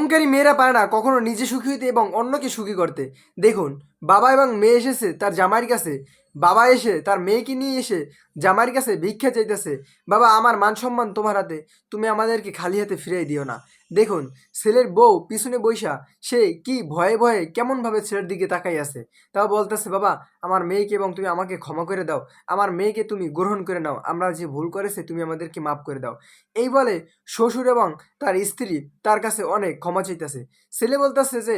অহংকারী মেয়েরা পারে না কখনো নিজে সুখী হইতে এবং অন্যকে সুখী করতে। দেখুন, বাবা এবং মেয়ে এসেছে তার জামাইয়ের কাছে। বাবা এসে তার মেয়েকে নিয়ে এসে জামাইয়ের কাছে ভিক্ষা চাইতেছে, বাবা আমার মান সম্মান তোমার হাতে, তুমি আমাদেরকে খালি হাতে ফিরিয়ে দিও না। দেখুন, ছেলের বউ পিছনে বইসা সে কি ভয়ে ভয়ে কেমনভাবে ছেলের দিকে তাকাই আছে। তাও বলতেছে, বাবা আমার মেয়েকে এবং তুমি আমাকে ক্ষমা করে দাও, আমার মেয়েকে তুমি গ্রহণ করে নাও, আমরা যে ভুল করেছে তুমি আমাদেরকে মাফ করে দাও। এই বলে শ্বশুর এবং তার স্ত্রী তার কাছে অনেক ক্ষমা চাইতেছে। ছেলে বলতেছে যে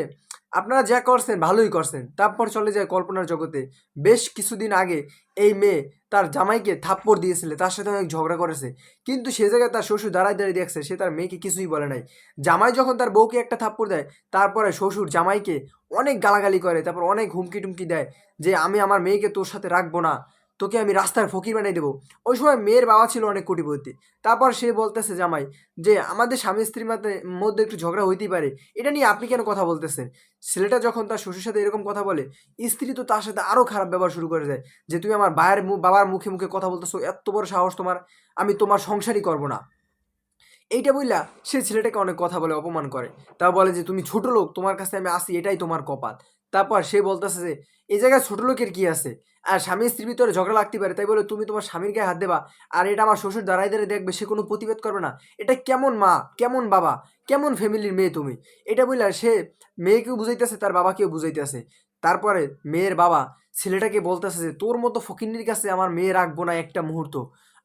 আপনারা যা করছেন ভালোই করছেন। তারপর চলে যায় কল্পনার জগতে। বেশ কিছুদিন আগে এই মেয়ে তার জামাইকে থাপ্পড় দিয়েছিল, তার সাথে অনেক ঝগড়া করেছে, কিন্তু সে জায়গায় তার শ্বশুর দাঁড়ায় দাঁড়িয়ে দেখছে, সে তার মেয়েকে কিছুই বলে নাই। জামাই যখন তার বউকে একটা থাপ্পড় দেয়, তারপরে শ্বশুর জামাইকে অনেক গালাগালি করে, তারপর অনেক হুমকি টুমকি দেয় যে আমি আমার মেয়েকে তোর সাথে রাখবো না, তোকে আমি রাস্তার ফকির বানিয়ে দেবো। ওই সময় মেয়ের বাবা ছিল অনেক কোটিপতি। তারপর সে বলতেছে জামাই যে আমাদের স্বামী স্ত্রীর মধ্যে একটু ঝগড়া হইতেই পারে, এটা নিয়ে আপনি কেন কথা বলতেছেন? ছেলেটা যখন তার শ্বশুর সাথে এরকম কথা বলে, স্ত্রী তো তার সাথে আরও খারাপ ব্যবহার শুরু করে দেয় যে তুমি আমার বাবার মুখে মুখে কথা বলতেছো, এত বড় সাহস তোমার, আমি তোমার সংসারই করবো না। এইটা বললা সে ছেলেটাকে অনেক কথা বলে অপমান করে। তাও বলে যে তুমি ছোট লোক, তোমার কাছে আমি আসি এটাই তোমার কপাল। তারপর সে বলতেছে যে এই জায়গায় ছোট লোকের কি আছে, আর স্বামী স্ত্রীর ভিতরে ঝগড়া লাগতে পারে, তাই বলে তুমি তোমার স্বামীর গায়ে হাত দেবা, আর এটা আমার শ্বশুর দাঁড়ায় দাঁড়িয়ে দেখবে, সে কোনো প্রতিবাদ করবে না? এটা কেমন মা, কেমন বাবা, কেমন ফ্যামিলির মেয়ে তুমি? এটা বললা সে মেয়েকেও বুঝাইতেছে, তার বাবাকেও বুঝাইতেছে। তারপরে মেয়ের বাবা ছেলেটাকে বলতেছে যে তোর মতো ফকিন্নির কাছে আমার মেয়ে রাখবো না একটা মুহূর্ত,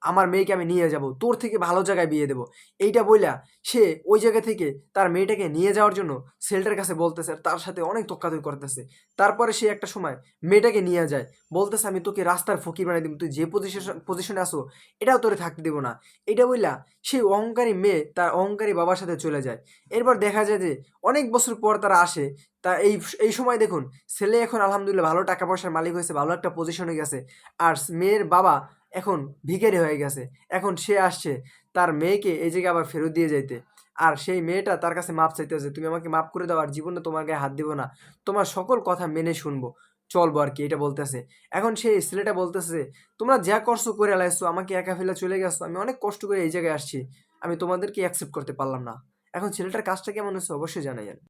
আমার মেয়েকে আমি নিয়ে যাব, তোর থেকে ভালো জায়গায় বিয়ে দেবো। এইটা বইলা সে ওই জায়গা থেকে তার মেয়েটাকে নিয়ে যাওয়ার জন্য ছেলেটার কাছে বলতেছে, আর তার সাথে অনেক তক্কাতকি করতেছে। তারপরে সে একটা সময় মেয়েটাকে নিয়ে যায়, বলতেছে আমি তোকে রাস্তার ফকির বানিয়ে দিব, তুই যে পজিশনে আসো এটাও তোরে থাকতে দেবো না। এইটা বইলা সেই অহংকারী মেয়ে তার অহংকারী বাবার সাথে চলে যায়। এরপর দেখা যায় যে অনেক বছর পর তারা আসে। তা এই সময় দেখুন, ছেলে এখন আলহামদুলিল্লাহ ভালো টাকা পয়সার মালিক হয়েছে, ভালো একটা পজিশনে গেছে, আর মেয়ের বাবা এখন ভিখারি হয়ে গেছে। এখন সে আসছে তার মেয়েকে এই জায়গায় আবার ফেরত দিয়ে যাইতে। আর সেই মেয়েটা তার কাছে মাপ চাইতেছে, তুমি আমাকে মাপ করে দাও, আর জীবনে তোমার গায়ে হাত দিব না, তোমার সকল কথা মেনে শুনবো, চলবো আর কি, এটা বলতেছে। এখন সেই ছেলেটা বলতেছে তোমরা যা করছো করে লাইছো, আমাকে একা ফেলে চলে গেছো, আমি অনেক কষ্ট করে এই জায়গায় আসছি, আমি তোমাদেরকে অ্যাকসেপ্ট করতে পারলাম না। এখন ছেলেটার কাজটা কেমন হচ্ছে অবশ্যই জানাই।